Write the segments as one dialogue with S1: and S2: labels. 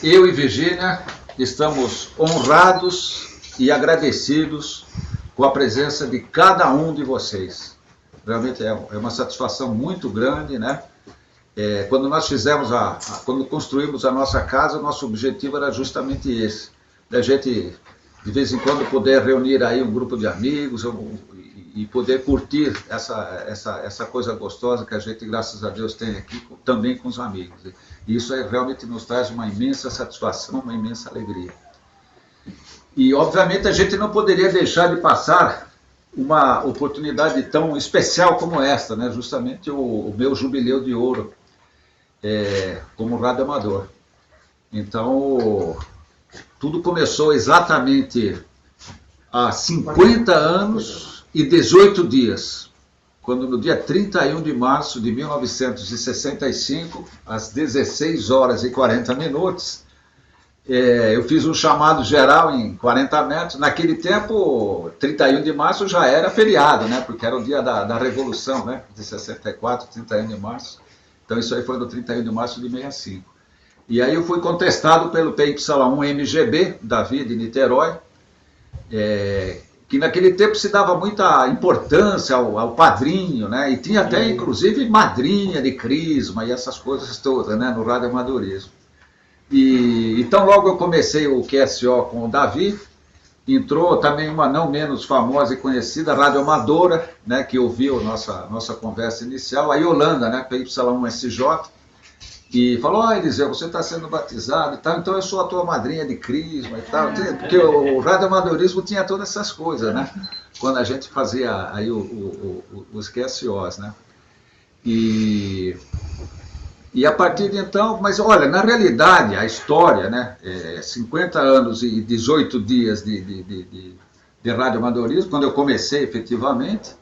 S1: Eu e Virgínia estamos honrados e agradecidos com a presença de cada um de vocês. Realmente é uma satisfação muito grande, né? Quando nós quando construímos a nossa casa, o nosso objetivo era justamente esse, da gente de vez em quando poder reunir aí um grupo de amigos e poder curtir essa coisa gostosa que a gente, graças a Deus, tem aqui também com os amigos. E isso realmente nos traz uma imensa satisfação, uma imensa alegria. E, obviamente, a gente não poderia deixar de passar uma oportunidade tão especial como esta, né? Justamente o meu jubileu de ouro como rádio amador. Então, tudo começou exatamente há 50 anos e 18 dias, quando no dia 31 de março de 1965, às 16 horas e 40 minutos, eu fiz um chamado geral em 40 metros. Naquele tempo, 31 de março já era feriado, né? Porque era o dia da Revolução, né? De 64, 31 de março. Então isso aí foi no 31 de março de 65. E aí eu fui contestado pelo PY1MGB, Davi de Niterói, que naquele tempo se dava muita importância ao padrinho, né? E tinha até, inclusive, madrinha de crisma e essas coisas todas, né? No radioamadorismo. Então logo eu comecei o QSO com o Davi, entrou também uma não menos famosa e conhecida radioamadora, né, que ouviu nossa conversa inicial, a Yolanda, né, PY1SJ, e falou: Eliseu, você está sendo batizado e tal, então eu sou a tua madrinha de crisma e tal, porque o radioamadorismo tinha todas essas coisas, né, quando a gente fazia aí os QSOs, né. E a partir de então, mas olha, na realidade, a história, né, 50 anos e 18 dias de radioamadorismo, quando eu comecei efetivamente,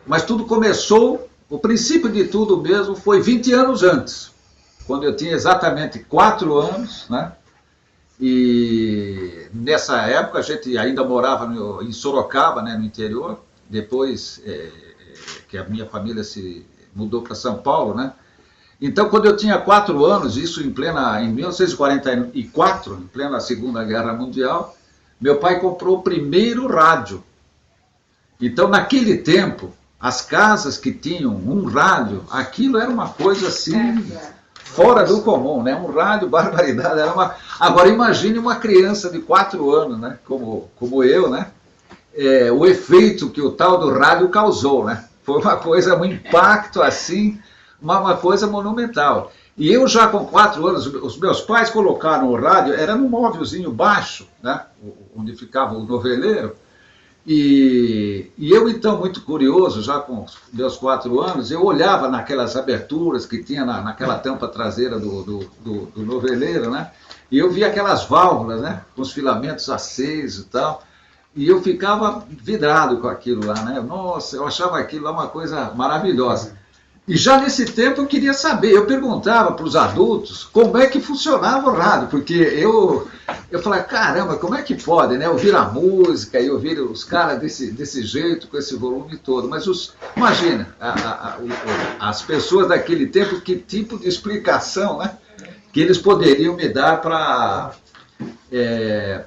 S1: mas tudo começou, o princípio de tudo mesmo foi 20 anos antes, quando eu tinha exatamente 4 anos, né, e nessa época a gente ainda morava em Sorocaba, né, no interior, depois que a minha família se mudou para São Paulo, né. Então, quando eu tinha 4 anos, isso em 1944, em plena Segunda Guerra Mundial, meu pai comprou o primeiro rádio. Então, naquele tempo, as casas que tinham um rádio, aquilo era uma coisa assim, fora do comum, né? Um rádio, barbaridade. Agora, imagine uma criança de 4 anos, né? Como eu, né? O efeito que o tal do rádio causou, né? Foi uma coisa, um impacto assim, uma coisa monumental. E eu já com 4 anos, os meus pais colocaram o rádio, era num móvelzinho baixo, né, onde ficava o noveleiro, e eu então, muito curioso, já com meus 4 anos, eu olhava naquelas aberturas que tinha naquela tampa traseira do noveleiro, né, e eu via aquelas válvulas, né, com os filamentos acesos e tal, e eu ficava vidrado com aquilo lá, né, nossa, eu achava aquilo lá uma coisa maravilhosa. E já nesse tempo eu queria saber, eu perguntava para os adultos como é que funcionava o rádio, porque eu falei, caramba, como é que pode, né? Ouvir a música e ouvir os caras desse jeito, com esse volume todo. Mas imagina, as pessoas daquele tempo, que tipo de explicação, né, que eles poderiam me dar para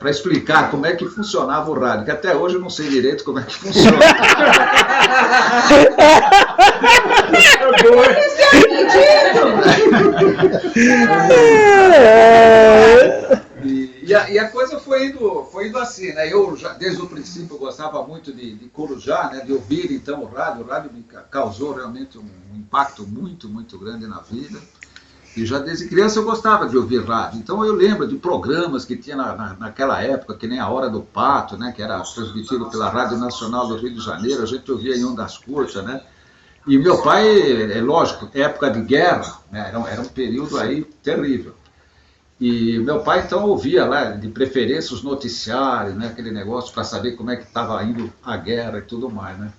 S1: explicar como é que funcionava o rádio, que até hoje eu não sei direito como é que funciona. E a coisa foi indo assim, né? Eu já, desde o princípio, eu gostava muito de Corujá, né? De ouvir então o rádio. O rádio me causou realmente um impacto muito, muito grande na vida. E já desde criança eu gostava de ouvir rádio. Então eu lembro de programas que tinha naquela época, que nem a Hora do Pato, né, que era transmitido pela Rádio Nacional do Rio de Janeiro, a gente ouvia em ondas curtas, né? E meu pai, é lógico, época de guerra, né, era um período aí terrível. E meu pai então ouvia lá, de preferência, os noticiários, né, aquele negócio para saber como é que estava indo a guerra e tudo mais, né?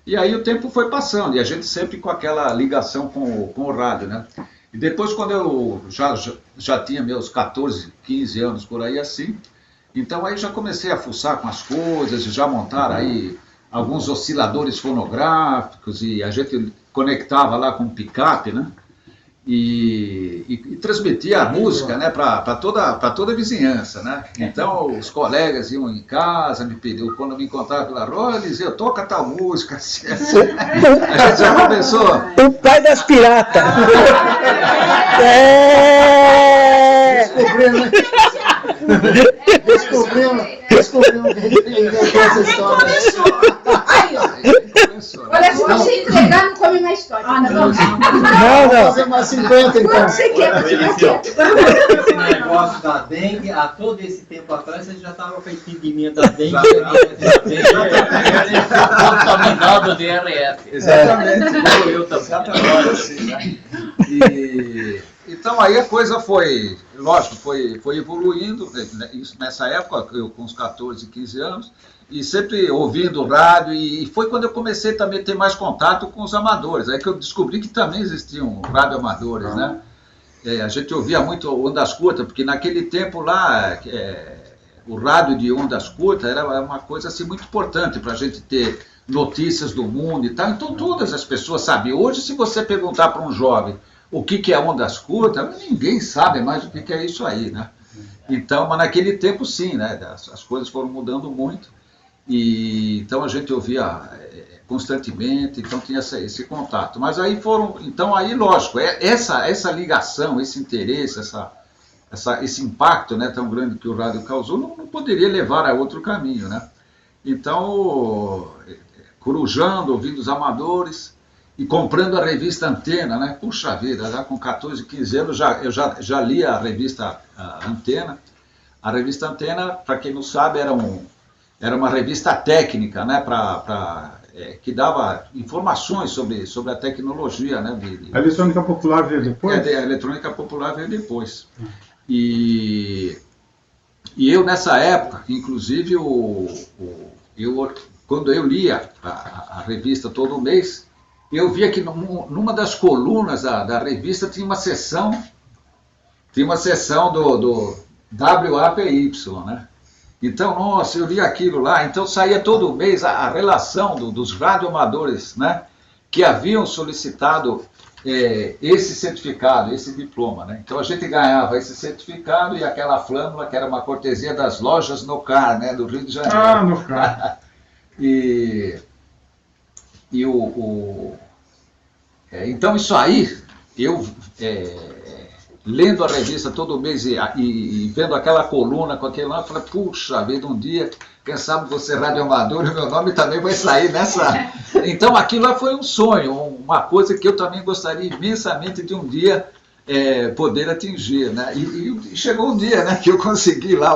S1: E aí o tempo foi passando, e a gente sempre com aquela ligação com o rádio, né? E depois, quando eu já tinha meus 14, 15 anos por aí assim, então aí já comecei a fuçar com as coisas, já montar aí alguns osciladores fonográficos, e a gente conectava lá com picape, né? e transmitia a música, né, para toda a vizinhança, né? Então os colegas iam em casa, me pediam, quando me encontravam pela rua, eles diziam, toca tal música, assim. A gente já começou.
S2: O pai das piratas.
S3: Descobrimos que essa história.
S4: Aí, ó. Olha, se você entregar, não come mais história. Tá bom?
S3: Vamos fazer mais 50, então.
S4: Quanto você quer?
S5: Esse negócio da dengue, há todo esse tempo atrás, você já estava com a epidemia da dengue.
S6: Contaminado de RF.
S1: Exatamente.
S6: Eu também.
S1: Exatamente. Então aí a coisa foi, lógico, foi evoluindo, né? Isso nessa época, eu com uns 14, 15 anos, e sempre ouvindo rádio, e foi quando eu comecei também a ter mais contato com os amadores, aí que eu descobri que também existiam radioamadores, né? A gente ouvia muito ondas curtas, porque naquele tempo lá, o rádio de ondas curtas era uma coisa assim muito importante para a gente ter notícias do mundo e tal, então todas as pessoas sabiam. Hoje, se você perguntar para um jovem o que é ondas curtas, ninguém sabe mais o que é isso aí, né? Então, mas naquele tempo sim, né? As coisas foram mudando muito, e então a gente ouvia constantemente, então tinha esse contato. Mas aí então aí lógico, essa ligação, esse interesse, esse impacto, né, tão grande que o rádio causou, não poderia levar a outro caminho, né? Então, corujando, ouvindo os amadores, e comprando a revista Antena, né? Puxa vida, já com 14, 15 anos eu já li a revista Antena. A revista Antena, para quem não sabe, era uma revista técnica, né? Que dava informações sobre a tecnologia, né?
S7: A Eletrônica Popular veio depois?
S1: A Eletrônica Popular veio depois. E eu, nessa época, inclusive, quando eu lia a revista todo mês, eu via que numa das colunas da revista tinha uma seção do WAPY, né? Então, nossa, eu li aquilo lá, então saía todo mês a relação dos radioamadores, né, que haviam solicitado esse certificado, esse diploma, né? Então a gente ganhava esse certificado e aquela flâmula, que era uma cortesia das lojas Nocar, né, do Rio de Janeiro.
S7: Ah, Nocar.
S1: Então isso aí, eu lendo a revista todo mês e vendo aquela coluna com aquele lá, eu falei, puxa vida, um dia, quem sabe você radioamador, e meu nome também vai sair nessa... Então aquilo lá foi um sonho, uma coisa que eu também gostaria imensamente de um dia poder atingir, né? E chegou um dia, né, que eu consegui lá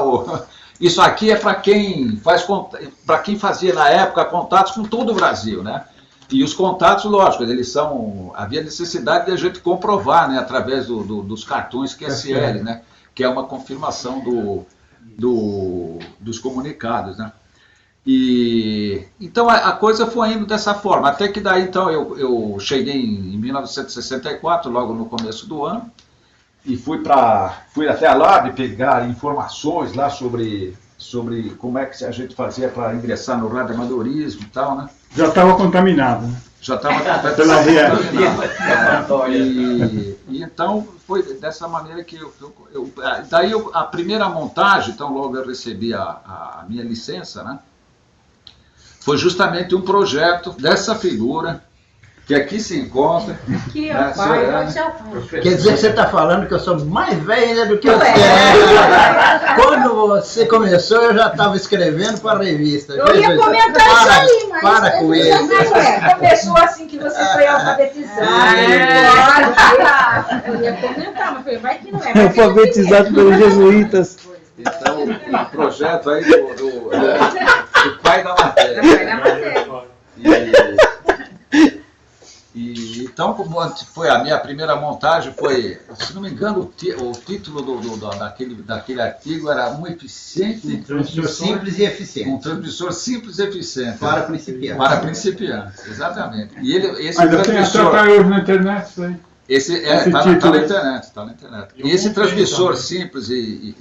S1: Isso aqui é para quem fazia na época contatos com todo o Brasil, né? E os contatos, lógico, havia necessidade de a gente comprovar, né, através dos cartões QSL, né, que é uma confirmação dos comunicados, né. Então a coisa foi indo dessa forma, até que daí então eu cheguei em 1964, logo no começo do ano, e fui até lá de pegar informações lá sobre como é que a gente fazia para ingressar no radioamadorismo e tal, né.
S7: Já estava contaminado, né?
S1: Já estava
S7: Pela
S1: contaminado. E então foi dessa maneira que daí a primeira montagem, então logo eu recebi a minha licença, né? Foi justamente um projeto dessa figura que aqui se encontra.
S4: Aqui é o pai, pode ser o pai.
S3: Quer dizer que você está falando que eu sou mais velha do que você. Quando você começou, eu já estava escrevendo para a revista.
S4: Eu ia comentar isso aí, mas...
S3: Para com isso.
S4: Começou assim que você foi alfabetizado. Eu ia comentar, mas falei, vai que não é.
S2: Alfabetizado pelos jesuítas.
S1: Então, o projeto aí do pai da matéria. Então, como foi a minha primeira montagem, foi, se não me engano, o título daquele artigo era Um
S3: Transmissor simples e eficiente.
S1: Um transmissor simples e eficiente.
S3: Para principiantes.
S1: Para principiantes, exatamente. E esse
S7: Ainda tem até hoje na internet isso aí.
S1: Está na internet, está na internet. E esse transmissor simples e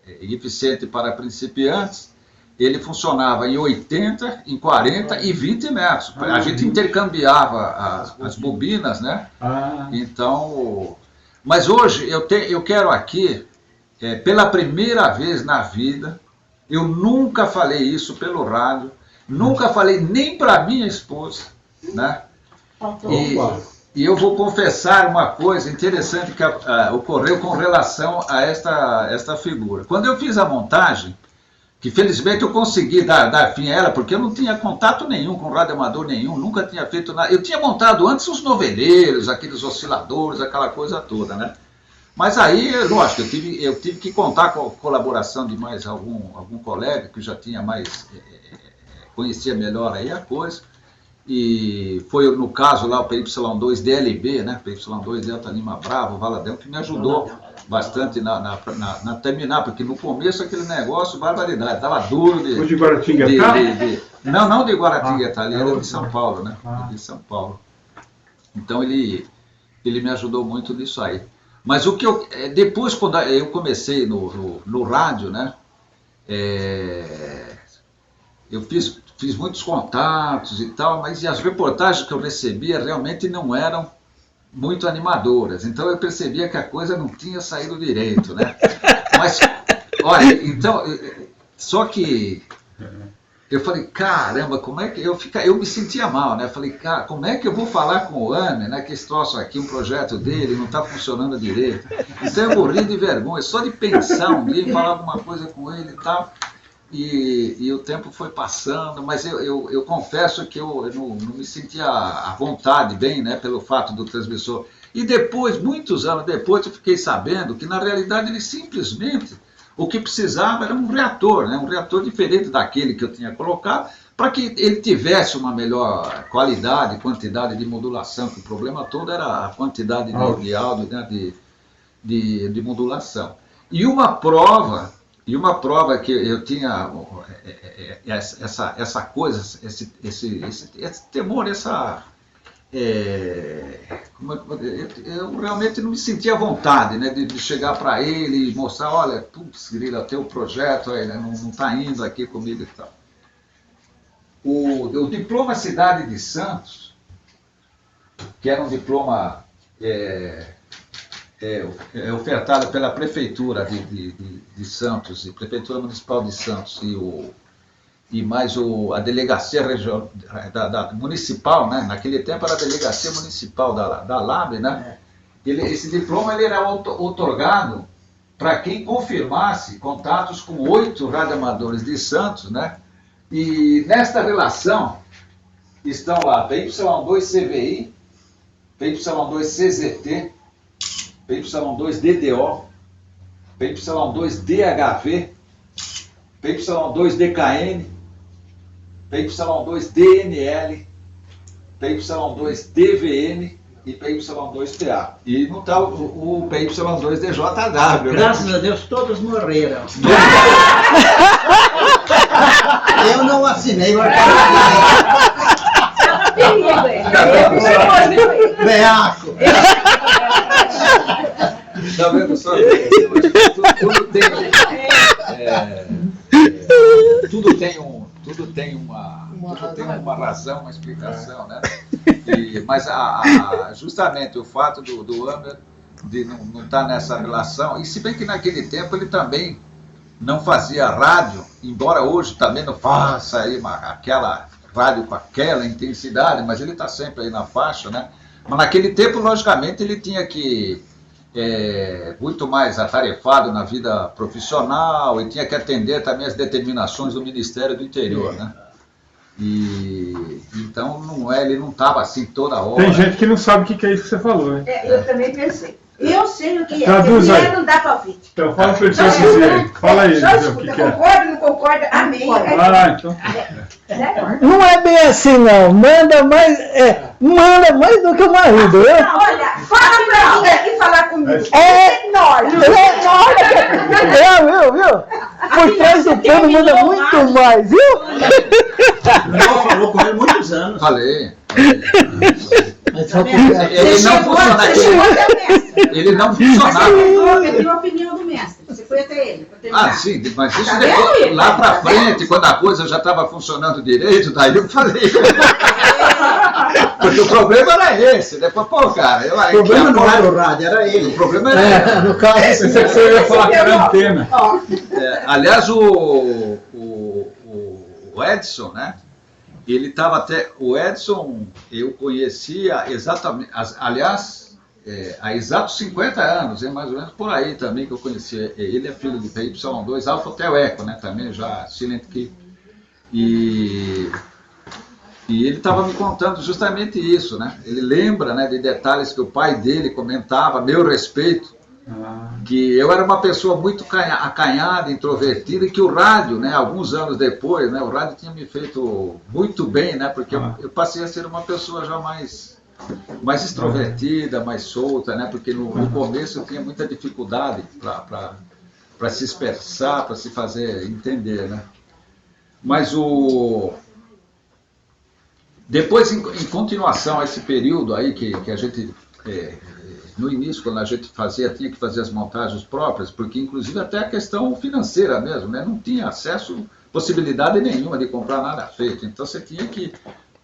S1: eficiente para principiantes, ele funcionava em 80, em 40 e 20 metros. A gente intercambiava as bobinas, né? Então, Mas hoje eu quero aqui, pela primeira vez na vida, eu nunca falei isso pelo rádio, nunca falei nem para minha esposa, né? E eu vou confessar uma coisa interessante que ocorreu com relação a esta figura. Quando eu fiz a montagem, que felizmente eu consegui dar fim a ela, porque eu não tinha contato nenhum com rádio amador nenhum, nunca tinha feito nada. Eu tinha montado antes os noveleiros, aqueles osciladores, aquela coisa toda, né? Mas aí, lógico, eu tive que contar com a colaboração de mais algum colega que já tinha mais, conhecia melhor aí a coisa. E foi no caso lá o PY2 DLB, né? PY2 Delta Lima Bravo, Valadão, que me ajudou bastante na terminar, porque no começo aquele negócio, barbaridade, estava duro de...
S7: O de Guaratinguetá?
S1: Não de Guaratinguetá, ele era de São Paulo, né? De São Paulo. Então ele me ajudou muito nisso aí. Mas o que depois, quando eu comecei no rádio, né? Eu fiz muitos contatos e tal, mas as reportagens que eu recebia realmente não eram muito animadoras. Então eu percebia que a coisa não tinha saído direito, né? Mas, olha, então, só que eu falei, caramba, como é que eu me sentia mal, né? Eu falei, cara, como é que eu vou falar com o AME, né? Que esse troço aqui, um projeto dele, não está funcionando direito. Então eu morri de vergonha, só de pensar um dia em falar alguma coisa com ele e tal. E o tempo foi passando, mas eu confesso que eu não me sentia à vontade bem, né, pelo fato do transmissor. E depois, muitos anos depois, eu fiquei sabendo que na realidade ele simplesmente, o que precisava era um reator, né, um reator diferente daquele que eu tinha colocado, para que ele tivesse uma melhor qualidade, quantidade de modulação, que o problema todo era a quantidade de áudio, né, de modulação. E uma prova que eu tinha essa coisa, esse temor, eu realmente não me sentia à vontade, né, de chegar para ele e mostrar, olha, putz, grila, teu projeto aí, né, não está indo aqui comigo e tal. O diploma Cidade de Santos, que era um diploma ofertado pela Prefeitura de Santos, e Prefeitura Municipal de Santos e mais a Delegacia Regional, Municipal, né? Naquele tempo era a Delegacia Municipal da LAB, né? Esse diploma ele era outorgado para quem confirmasse contatos com 8 radioamadores de Santos, né? E nesta relação estão lá PY2 CVI, PY2 CZT, PY2 DDO, PY2 DHV, PY2 DKN, PY2 DNL, PY2 DVN e PY2 TA. E não está o PY2 DJW.
S3: Graças a Deus todos morreram. Eu não assinei, mas Beaco.
S1: Está vendo só? Tudo tem uma razão, uma explicação, né? Mas justamente o fato do Amer de não estar nessa relação, e se bem que naquele tempo ele também não fazia rádio, embora hoje também não faça aí aquela rádio com aquela intensidade, mas ele está sempre aí na faixa, né? Mas naquele tempo, logicamente, ele tinha que muito mais atarefado na vida profissional e tinha que atender também as determinações do Ministério do Interior, né? E então ele não estava assim toda hora.
S7: Tem gente que não sabe o que é isso que você falou, né?
S4: Eu também pensei. Eu sei o que é.
S7: Traduz aí.
S4: Não dá palpite.
S7: Então fala para ele dizer. Fala aí,
S4: Só
S7: dizer o que é.
S4: concorda, não concorda, amém.
S7: Então.
S2: Não é bem assim, não. Manda mais do que o marido, viu?
S4: Olha, fala pra mim aqui falar comigo.
S2: Viu? Por trás do pano manda muito mais, viu?
S3: Não, falou com ele muitos anos.
S1: Falei.
S4: Ele não funcionava. Você pediu a opinião do mestre. Você foi até ele.
S1: Sim, mas isso depois, lá pra frente, quando a coisa já estava funcionando direito, daí eu falei. Porque o problema era esse, né? Pô, cara,
S3: O problema não era o rádio, era ele.
S1: O problema era
S3: No caso,
S7: Pensei que você ia falar que era antena.
S1: aliás, o Edson, né? Ele estava até. O Edson, eu conhecia exatamente. Aliás, há exatos 50 anos, mais ou menos por aí também que eu conhecia. Ele é filho de PY2 Alpha Hotel Eco, né? Também já Silent Key. E ele estava me contando justamente isso, né? Ele lembra, né, de detalhes que o pai dele comentava a meu respeito. Que eu era uma pessoa muito acanhada, introvertida, e que o rádio, né, alguns anos depois, né, o rádio tinha me feito muito bem, né, porque eu passei a ser uma pessoa já mais extrovertida, mais solta, né, porque no começo eu tinha muita dificuldade para se expressar, para se fazer entender, né. Mas depois, em continuação a esse período aí que a gente... no início, quando a gente tinha que fazer as montagens próprias, porque inclusive até a questão financeira mesmo, né? Não tinha acesso, possibilidade nenhuma de comprar nada feito. Então você tinha que,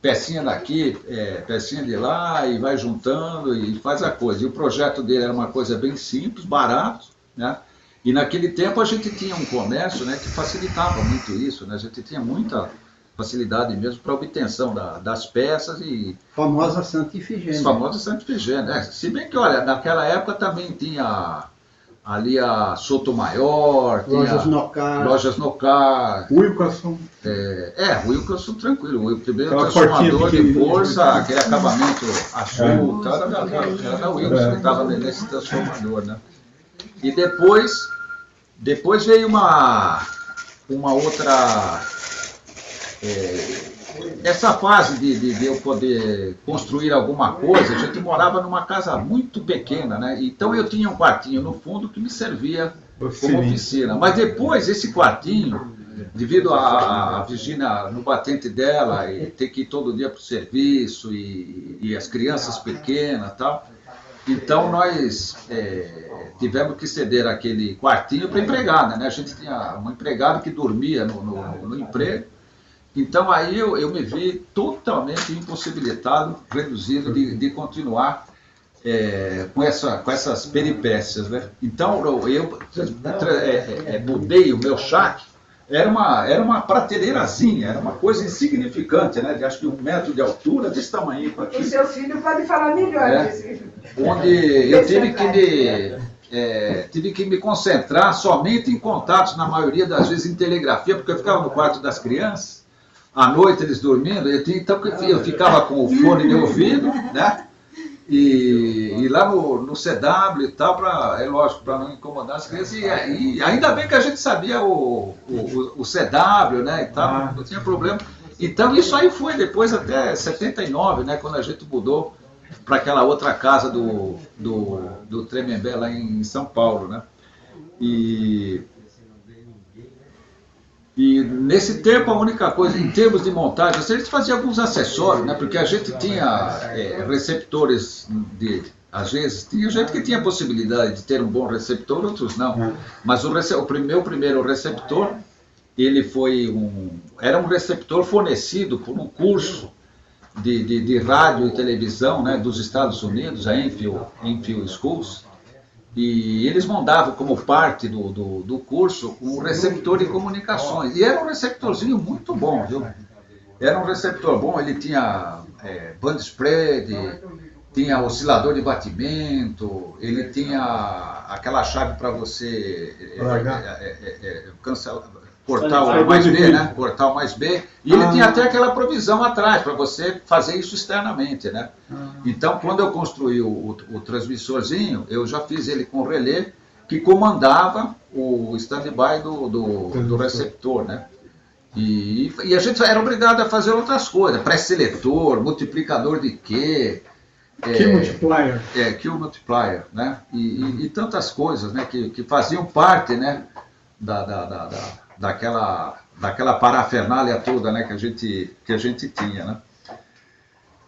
S1: pecinha daqui, pecinha de lá, e vai juntando e faz a coisa. E o projeto dele era uma coisa bem simples, barato, né? E naquele tempo a gente tinha um comércio, né, que facilitava muito isso, né? A gente tinha muita facilidade mesmo para obtenção das peças e...
S3: Famosa Santa Ifigênia.
S1: Famosa Santa Ifigênia, né? Se bem que, olha, naquela época também tinha ali a Sotomayor,
S3: Lojas Nocar.
S1: Lojas Nocar.
S7: Wilkerson.
S1: Wilkerson tranquilo. O primeiro
S7: Aquela
S1: transformador de
S7: pequenininha.
S1: força, aquele acabamento azul, era da Wilkerson, que estava nesse transformador, né? E depois veio uma outra... essa fase de eu poder construir alguma coisa, a gente morava numa casa muito pequena, né? Então eu tinha um quartinho no fundo que me servia como oficina. Mas depois esse quartinho, devido à Virgínia no batente dela, e ter que ir todo dia para o serviço, e as crianças pequenas e tal, então nós tivemos que ceder aquele quartinho para empregada, né? A gente tinha uma empregada que dormia no emprego. Então aí eu me vi totalmente impossibilitado, reduzido de continuar com essas peripécias, né? Então eu mudei o meu shack, era uma prateleirazinha, era uma coisa insignificante, né? De acho que 1 metro de altura, desse tamanho para aqui.
S4: O seu filho pode falar melhor disso.
S1: Onde eu tive que me concentrar somente em contatos, na maioria das vezes em telegrafia, porque eu ficava no quarto das crianças. À noite eles dormindo, então eu ficava com o fone de ouvido, né? E lá no CW e tal, lógico, para não incomodar as crianças. E ainda bem que a gente sabia o CW, né? E tal, não tinha problema. Então isso aí foi depois até 79, né? Quando a gente mudou para aquela outra casa do Tremembé lá em São Paulo, né? E nesse tempo a única coisa, em termos de montagem, a gente fazia alguns acessórios, né? Porque a gente tinha receptores às vezes, tinha gente que tinha possibilidade de ter um bom receptor, outros não. Mas o meu primeiro receptor, ele era um receptor fornecido por um curso de rádio e televisão, né, dos Estados Unidos, a Enfield Schools. E eles mandavam como parte do curso um receptor de comunicações. E era um receptorzinho muito bom, viu? Era um receptor bom, ele tinha band spread, tinha oscilador de batimento, ele tinha aquela chave para você cortar o mais B, né? Cortar o mais B. E ele tinha até aquela provisão atrás para você fazer isso externamente, né? Então, quando eu construí o transmissorzinho, eu já fiz ele com relé que comandava o stand-by do receptor, né? E a gente era obrigado a fazer outras coisas, pré-seletor, multiplicador de Q, Q multiplier, né? E tantas coisas, né? Que faziam parte, né? Daquela parafernália toda, né? Que a gente tinha, né?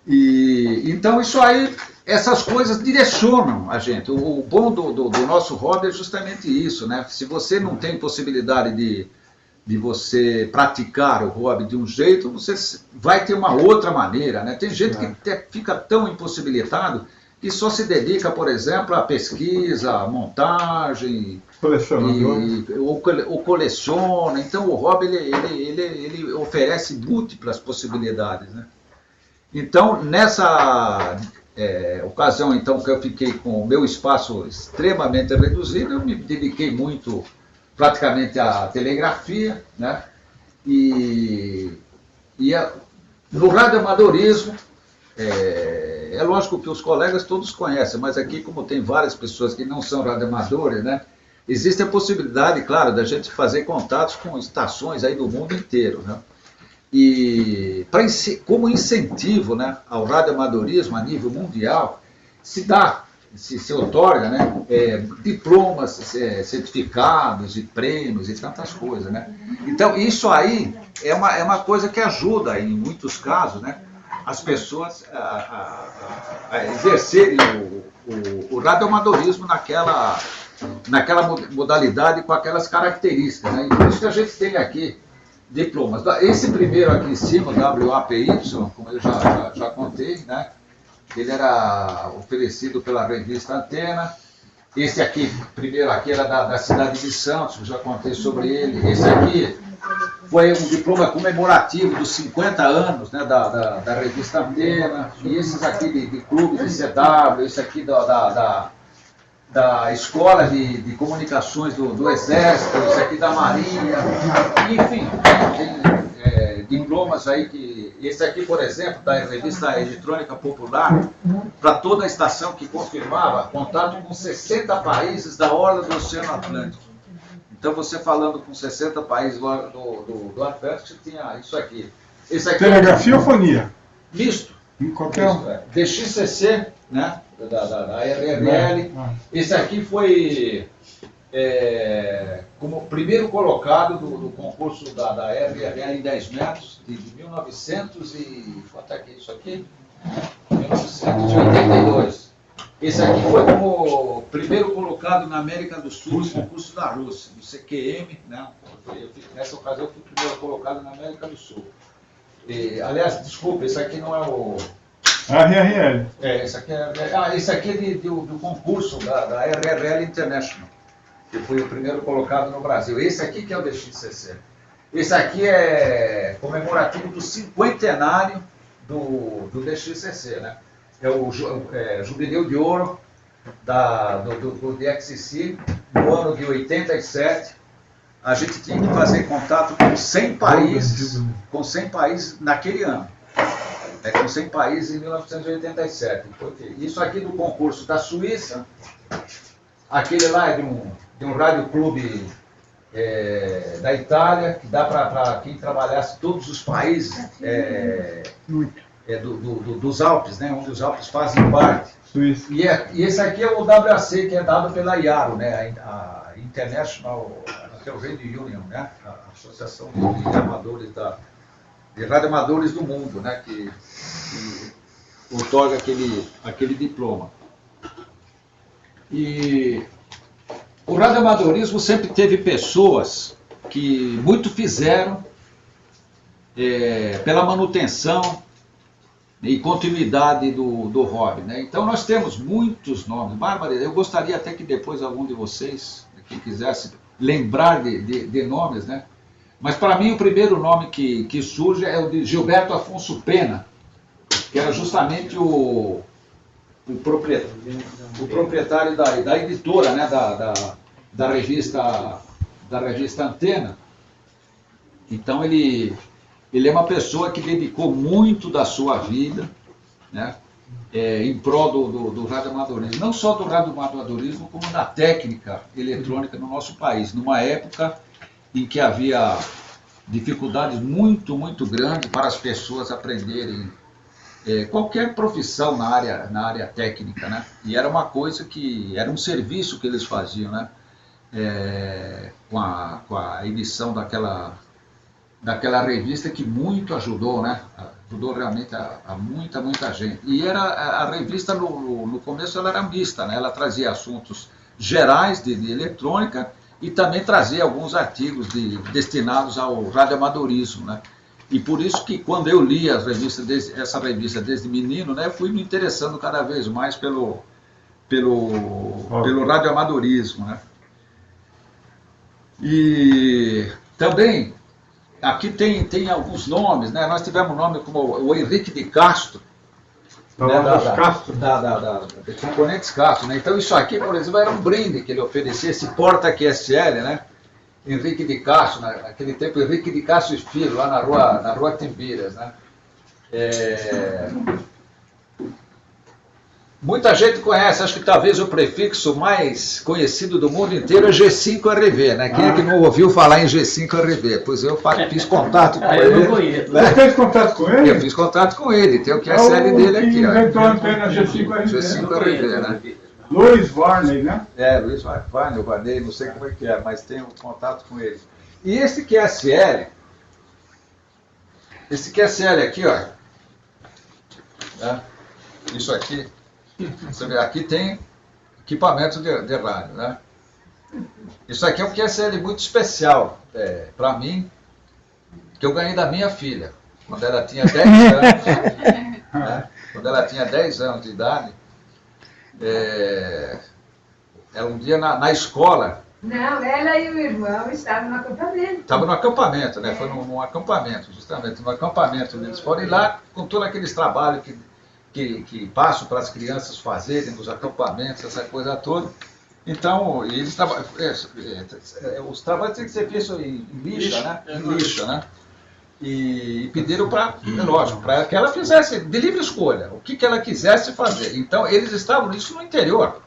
S1: E então isso aí, essas coisas direcionam a gente. O bom do nosso hobby é justamente isso, né? Se você não tem possibilidade de você praticar o hobby de um jeito, você vai ter uma outra maneira, né? Tem gente que fica tão impossibilitado que só se dedica, por exemplo, à pesquisa, à montagem, ou coleciona. Então o hobby ele oferece múltiplas possibilidades, né? Então nessa ocasião então que eu fiquei com o meu espaço extremamente reduzido, eu me dediquei muito praticamente à telegrafia, né? No radioamadorismo, é lógico que os colegas todos conhecem, mas aqui, como tem várias pessoas que não são radioamadores, né, existe a possibilidade, claro, da gente fazer contatos com estações aí do mundo inteiro, né? E como incentivo, né, ao radioamadorismo a nível mundial, se outorga, né, diplomas, certificados e prêmios e tantas coisas, né? Então isso aí é uma coisa que ajuda, em muitos casos, né, as pessoas a exercerem o radioamadorismo naquela modalidade com aquelas características, né? E por isso que a gente tem aqui diplomas. Esse primeiro aqui em cima, WAPY, como eu já contei, né? Ele era oferecido pela revista Antena. Esse aqui, primeiro aqui, era da cidade de Santos, eu já contei sobre ele. Esse aqui foi um diploma comemorativo dos 50 anos, né, da revista Antena. E esses aqui de clube de CW, esse aqui da Escola de Comunicações do Exército, esse aqui da Marinha. Enfim, tem diplomas aí que... Esse aqui, por exemplo, da revista Eletrônica Popular, para toda a estação que confirmava contato com 60 países da orla do Oceano Atlântico. Então, você falando com 60 países do Atlântico, você tinha isso aqui. Esse aqui
S7: telegrafia ou fonia?
S1: Misto.
S7: Qualquer um.
S1: DXCC, né? Da RRL. Esse aqui foi como primeiro colocado do concurso da RRL em 10 metros, de 1900 e... Quanto é que é isso aqui? 1982. Esse aqui foi como primeiro colocado na América do Sul no concurso da Rússia, no CQM, né? Nessa ocasião eu fui primeiro colocado na América do Sul. Aliás, desculpa, esse aqui não é o...
S7: RRL.
S1: Esse aqui esse aqui é do concurso da RRL International, que foi o primeiro colocado no Brasil. Esse aqui que é o DXCC. Esse aqui é comemorativo do cinquentenário do DXCC, né? É o Jubileu de Ouro do DXCC, no ano de 87. A gente tinha que fazer contato com 100 países naquele ano. Com 100 países em 1987. Isso aqui do concurso da Suíça, aquele lá é de um radioclube da Itália, que dá para quem trabalhasse todos os países dos Alpes, né, onde os Alpes fazem parte. E esse aqui é o WAC, que é dado pela IARO, né, a International Radio Union, né, a Associação de Amadores de Radioamadores do Mundo, né, que outorga aquele diploma. E o radioamadorismo sempre teve pessoas que muito fizeram pela manutenção e continuidade do hobby, né? Então nós temos muitos nomes. Bárbara, eu gostaria até que depois algum de vocês, quem quisesse lembrar de nomes, né? Mas para mim o primeiro nome que surge é o de Gilberto Afonso Pena, que era justamente o proprietário da editora, né, da revista Antena. Então ele é uma pessoa que dedicou muito da sua vida, né, em prol do radioamadorismo. Não só do radioamadorismo, como da técnica eletrônica no nosso país, numa época em que havia dificuldades muito, muito grandes para as pessoas aprenderem qualquer profissão na área técnica, né? E era uma coisa que era um serviço que eles faziam, né? Com a edição daquela revista, que muito ajudou, né? Ajudou realmente a muita gente. E a revista no começo ela era mista, né? Ela trazia assuntos gerais de eletrônica e também trazia alguns artigos destinados ao radioamadorismo, né? E por isso que quando eu li essa revista desde menino, né, eu fui me interessando cada vez mais pelo radioamadorismo, né? E também, aqui tem alguns nomes, né? Nós tivemos nome como o Henrique de Castro, né? De Componentes Castro, né? Então isso aqui, por exemplo, era um brinde que ele oferecia, esse porta-QSL, né? Henrique de Castro, naquele tempo, Henrique de Castro e Filho, lá na rua Timbiras, né? Muita gente conhece, acho que talvez o prefixo mais conhecido do mundo inteiro é G5RV, né? Quem é que não ouviu falar em G5RV? Pois eu fiz contato com
S6: Eu não
S1: ele.
S6: conheço.
S7: Você fez contato com ele?
S1: Eu fiz contato com ele, tem o QSL dele aqui, ó.
S7: Inventou a antena G5RV.
S1: G5RV, né?
S7: Luiz Varney, né?
S1: Luiz Varney, o Varney, não sei como é que é, mas tenho contato com ele. E esse QSL aqui, ó, né? Isso aqui, você vê, aqui tem equipamento de rádio, né? Isso aqui é um QSL muito especial para mim, que eu ganhei da minha filha, quando ela tinha 10 anos, né? Quando ela tinha 10 anos de idade. Era um dia na escola.
S4: Não, ela e o irmão estavam no acampamento.
S1: Estava no acampamento, né? Foi num acampamento, justamente, no acampamento. Eles foram ir lá com todos aqueles trabalhos que passam para as crianças fazerem nos acampamentos, essa coisa toda. Então, eles os trabalhos têm que ser feitos em lixa, né? Em lixa, né? E pediram para, lógico, para que ela fizesse de livre escolha, o que ela quisesse fazer. Então, eles estavam isso no interior.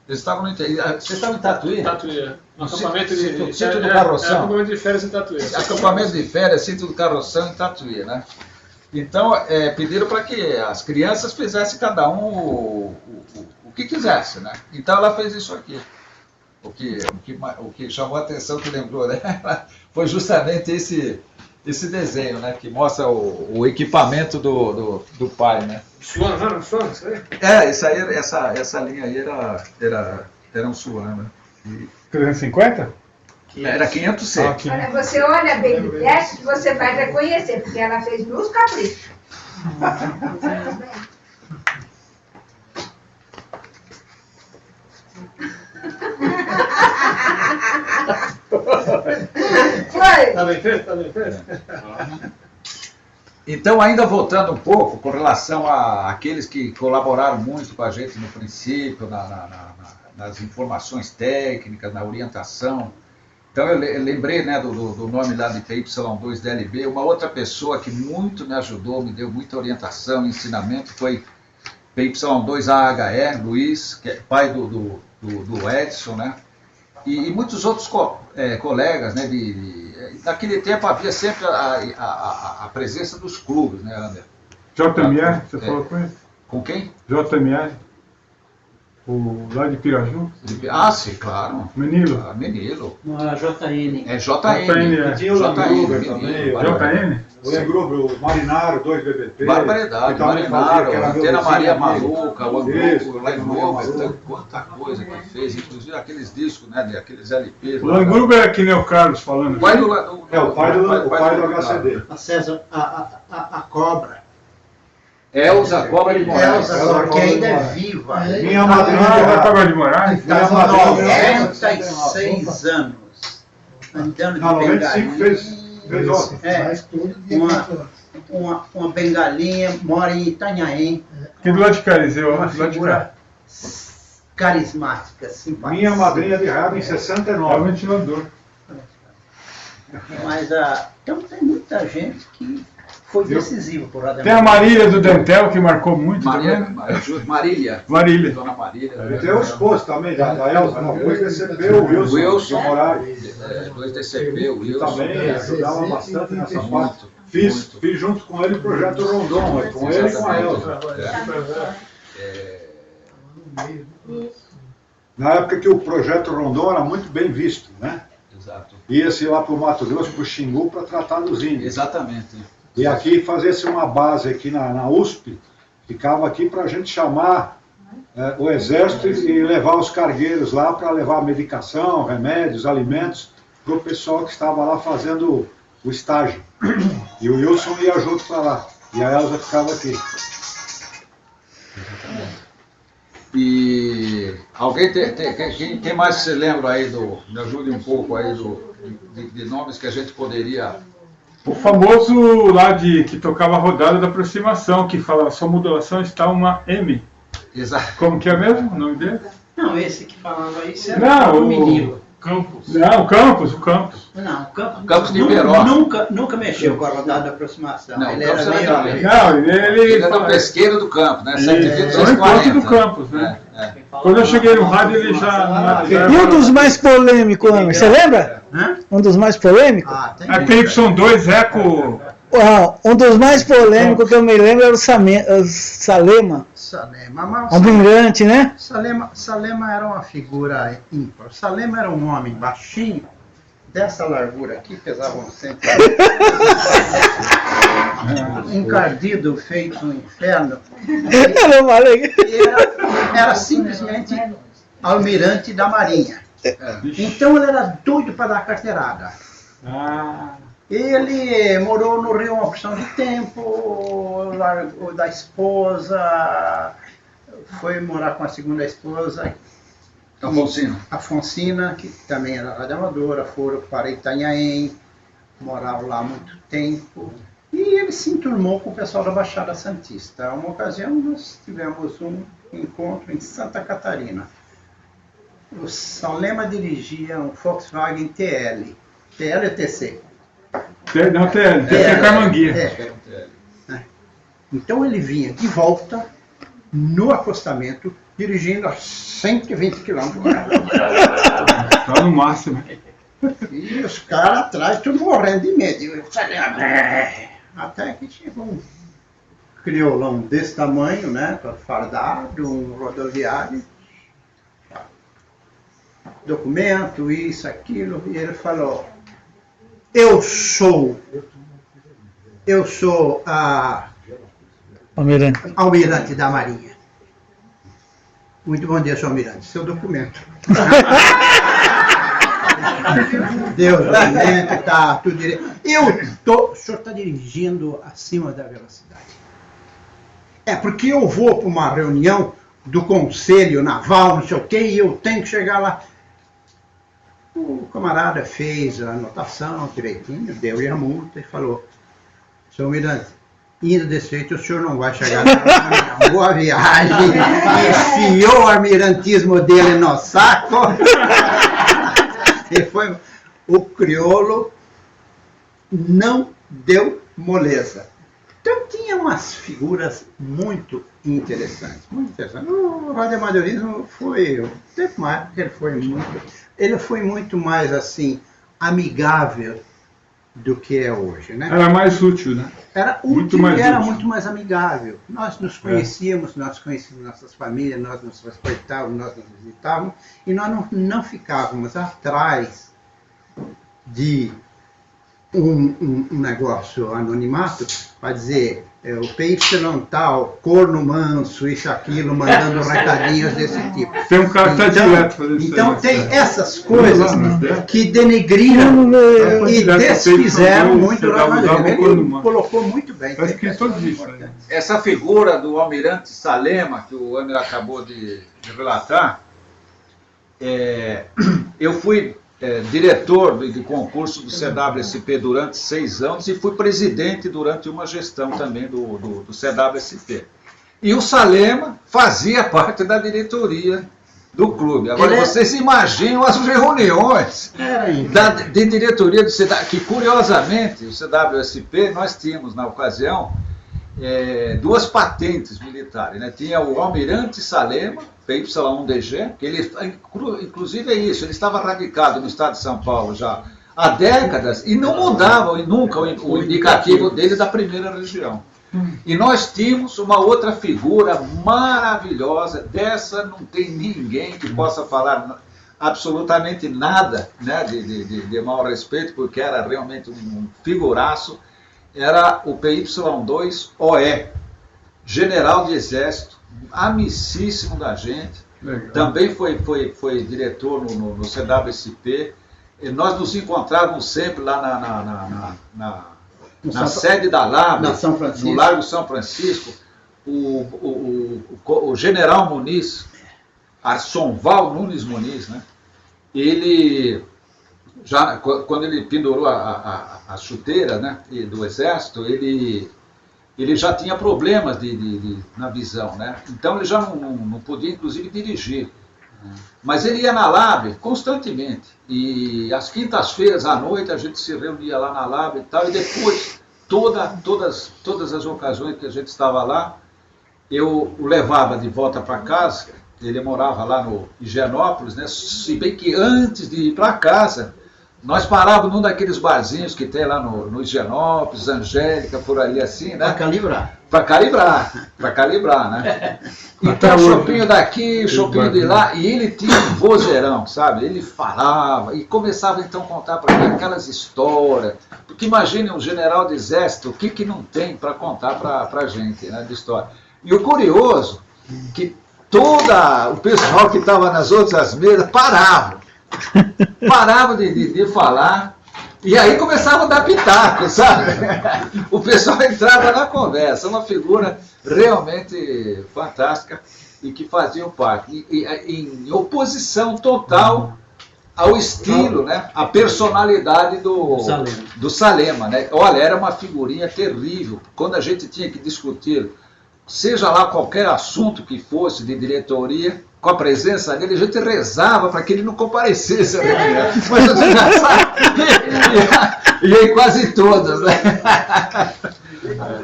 S1: Eles estavam no interior. Você estava em Tatuí?
S8: Tatuí, no acampamento
S1: de sítio do Carroção.
S8: Acampamento de férias em Tatuí.
S1: Acampamento de férias, sítio do Carroção em Tatuí, né? Então, pediram para que as crianças fizessem cada um o que quisesse, né? Então, ela fez isso aqui. O que chamou a atenção, que lembrou, né? Foi justamente esse desenho, né? Que mostra o equipamento do pai, né?
S8: Swan, não era um Swan, isso aí?
S1: Isso aí, essa linha aí era um Swan, né?
S7: 350?
S1: Era 500C.
S4: Olha, você olha bem de perto que você vai reconhecer, porque ela fez nos caprichos. Foi!
S8: Tá bem feito? Tá bem feito?
S1: Então, ainda voltando um pouco com relação àqueles que colaboraram muito com a gente no princípio, nas informações técnicas, na orientação. Então, eu lembrei, né, do nome lá de PY2DLB. Uma outra pessoa que muito me ajudou, me deu muita orientação e ensinamento foi PY2AHE, Luiz, que é pai do Edson, né? E muitos outros colegas, né? Naquele tempo havia sempre a presença dos clubes, né, Ander?
S7: JMR, você falou com ele?
S1: Com quem?
S7: JMR, lá de Piraju.
S1: Sim, claro.
S7: Menino.
S1: Menino.
S3: Não, era JN.
S1: É JN.
S7: JN,
S9: Tinha o Langruber também.
S7: JN?
S9: O Langruber, o Marinaro, 2BBP.
S1: Barbaridade, Marinaro, Antena Maria Maluca, o
S9: Isso,
S1: Angruber, o Langruber, quanta coisa que fez, inclusive aqueles discos, né, aqueles LPs.
S7: O Langruber é que nem o Carlos falando.
S1: O pai do
S9: o pai do HCD.
S3: A César, a cobra.
S1: Elza Cobra de Moraes.
S3: Elza, que ainda é viva.
S9: Minha madrinha
S7: Ah, Cobra de Moraes?
S9: Minha
S3: Está
S9: madrinha.
S3: 96 anos. Andando de
S9: 95
S3: bengalinha.
S9: fez ótimo.
S3: Uma bengalinha, mora em Itanhaém.
S7: Que do lado de Carizeu,
S3: Uma
S7: do lado de cá.
S3: figura carismática, simpática.
S9: Minha madrinha de rádio em
S7: É o
S9: 69.
S7: ventilador.
S3: Mas então tem muita gente que foi decisiva por Radamés.
S7: Tem a Marília do Dentel, que marcou muito também.
S1: Marília.
S7: Marília.
S1: Dona Marília.
S9: E tem o esposo também, da Elza, não, depois recebeu o Wilson de Moraes.
S1: 2DCP, o
S9: Que
S1: Wilson.
S9: também ajudava bastante nessa parte.
S1: Muito.
S9: Fiz junto com ele o projeto Rondon, com ele e com a Elza. Na época que o projeto Rondon era muito bem visto, né?
S1: Exato.
S9: Ia-se lá para o Mato Grosso, para o Xingu, para tratar dos índios.
S1: Exatamente.
S9: E aqui fazia-se uma base aqui na USP, ficava aqui para a gente chamar o exército e levar os cargueiros lá para levar medicação, remédios, alimentos para o pessoal que estava lá fazendo o estágio. E o Wilson ia junto para lá. E a Elza ficava aqui.
S1: E alguém quem mais se lembra aí me ajude um pouco aí de nomes que a gente poderia...
S7: O famoso lá que tocava a rodada da aproximação, que fala, sua modulação está uma M.
S1: Exato.
S7: Como que é mesmo o nome dele?
S3: Não, esse que falava isso era
S7: Não,
S3: o menino.
S7: Campos. Não, o Campos.
S3: Não, o
S1: Campos de Iberó.
S3: nunca mexeu com a rodada de aproximação.
S1: Não,
S3: ele
S1: o Campos
S3: era
S1: era
S3: meio...
S7: Não,
S1: Ele é do pesqueiro do campo, né?
S7: É o encontro do Campos, né? Quando eu cheguei no rádio, ele já...
S2: E um dos mais polêmicos, você lembra?
S3: Hã?
S2: Um dos mais polêmicos?
S3: Tem
S7: A PY2 Eco...
S2: Um dos mais polêmicos que eu me lembro era o Salema,
S3: Salema,
S2: almirante, né?
S3: Salema era uma figura ímpar. Salema era um homem baixinho, dessa largura aqui, pesava uns 100 encardido, feito um inferno. Era simplesmente almirante da Marinha. Então ele era doido para dar carteirada. Ele morou no Rio uma porção de tempo, largou da esposa, foi morar com a segunda esposa, Afonsina, que também era radioamadora, foram para Itanhaém, moraram lá há muito tempo. E ele se enturmou com o pessoal da Baixada Santista. Uma ocasião nós tivemos um encontro em Santa Catarina. O Salema dirigia um Volkswagen TL. TL ou TC?
S7: Não, TL Camanguia.
S3: Então ele vinha de volta no acostamento, dirigindo a 120 km.
S7: Tá no máximo.
S3: E os caras atrás, tudo morrendo de medo. E o Salema, até que chegou um criolão desse tamanho, né, fardado, um rodoviário, documento, isso, aquilo, e ele falou: eu sou almirante da Marinha. Muito bom dia, senhor almirante. Seu documento. Deus, documento, tá tudo direito. O senhor está dirigindo acima da velocidade. Porque eu vou para uma reunião do Conselho Naval, não sei o quê, e eu tenho que chegar lá. O camarada fez a anotação direitinho, deu-lhe a multa e falou: senhor almirante, indo desse jeito o senhor não vai chegar na boa viagem. Enfiou o almirantismo dele no saco. E foi, o crioulo não deu moleza. Então tinha umas figuras muito interessantes, muito interessantes. O radioamadorismo foi, teve mais, ele foi muito mais assim, amigável do que é hoje, né?
S7: Era mais útil, né?
S3: Era útil e era muito mais amigável. Nós nos conhecíamos, nós conhecíamos nossas famílias, nós nos respeitávamos, nós nos visitávamos, e nós não ficávamos atrás de um negócio anonimato para dizer o PY tal, corno manso, isso, aquilo, mandando recadinhos desse tipo.
S7: Tem um cara que está direto fazendo isso.
S3: Então tem essas coisas que denegriram e desfizeram muito o radioamadorismo. Ele colocou muito bem.
S7: Está escrito tudo isso.
S1: Essa figura do almirante Salema, que o Emer acabou de relatar, eu fui diretor de concurso do CWSP durante 6 anos e fui presidente durante uma gestão também do CWSP. E o Salema fazia parte da diretoria do clube. Agora vocês imaginam as reuniões de diretoria do CWSP, que curiosamente o CWSP, nós tínhamos na ocasião 2 patentes militares, né? Tinha o almirante Salema, PY1DG, que ele, inclusive é isso, ele estava radicado no estado de São Paulo já há décadas e não mudava nunca o indicativo dele da primeira região. E nós tínhamos uma outra figura maravilhosa, dessa não tem ninguém que possa falar absolutamente nada, né, de mau respeito, porque era realmente um figuraço, era o PY2OE, general de exército, amicíssimo da gente.
S7: Legal.
S1: Também foi diretor no CWSP. E nós nos encontrávamos sempre lá na sede da LAB,
S3: Na São Francisco.
S1: no Largo São Francisco. O general Muniz, Arsonval Nunes Muniz, né? Ele, já, quando ele pendurou a chuteira, né, do Exército, ele já tinha problemas na visão, né? Então ele já não podia, inclusive, dirigir. Mas ele ia na LAB constantemente. E às quintas-feiras à noite a gente se reunia lá na LAB e tal. E depois, todas as ocasiões que a gente estava lá, eu o levava de volta para casa. Ele morava lá no Higienópolis, né? Se bem que antes de ir para casa, nós parávamos num daqueles barzinhos que tem lá no Higienópolis, Angélica, por ali assim, né?
S3: Para calibrar.
S1: Para calibrar, né? Então, chopinho daqui, chopinho de lá, e ele tinha um vozeirão, sabe? Ele falava e começava então a contar para mim aquelas histórias. Porque imagine um general de exército, o que não tem para contar para a gente, né, de história. E o curioso, que todo o pessoal que estava nas outras mesas parava de falar, e aí começava a dar pitaco, sabe? O pessoal entrava na conversa, uma figura realmente fantástica e que fazia parte, em oposição total ao estilo, né? A personalidade do Salema, né? Olha, era uma figurinha terrível. Quando a gente tinha que discutir, seja lá qualquer assunto que fosse de diretoria, com a presença dele, a gente rezava para que ele não comparecesse. Né? Mas você já sabe, e aí quase todas. Né?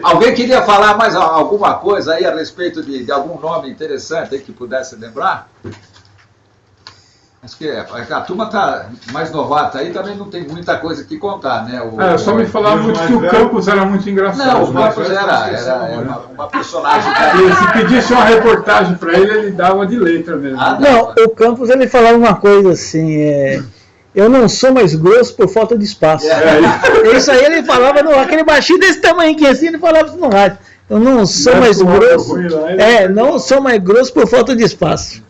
S1: Alguém queria falar mais alguma coisa aí a respeito de algum nome interessante aí que pudesse lembrar? Acho que a turma está mais novata aí, também não tem muita coisa que contar, né?
S7: Só me falava muito que o Campos era muito engraçado.
S1: Não, o Campos era uma personagem.
S7: E se pedisse uma reportagem para ele dava de letra mesmo.
S2: Não, o Campos ele falava uma coisa assim, eu não sou mais grosso por falta de espaço. Isso aí ele falava, aquele baixinho desse tamanho aqui assim, ele falava isso no rádio. Eu não sou mais grosso. Não sou mais grosso por falta de espaço.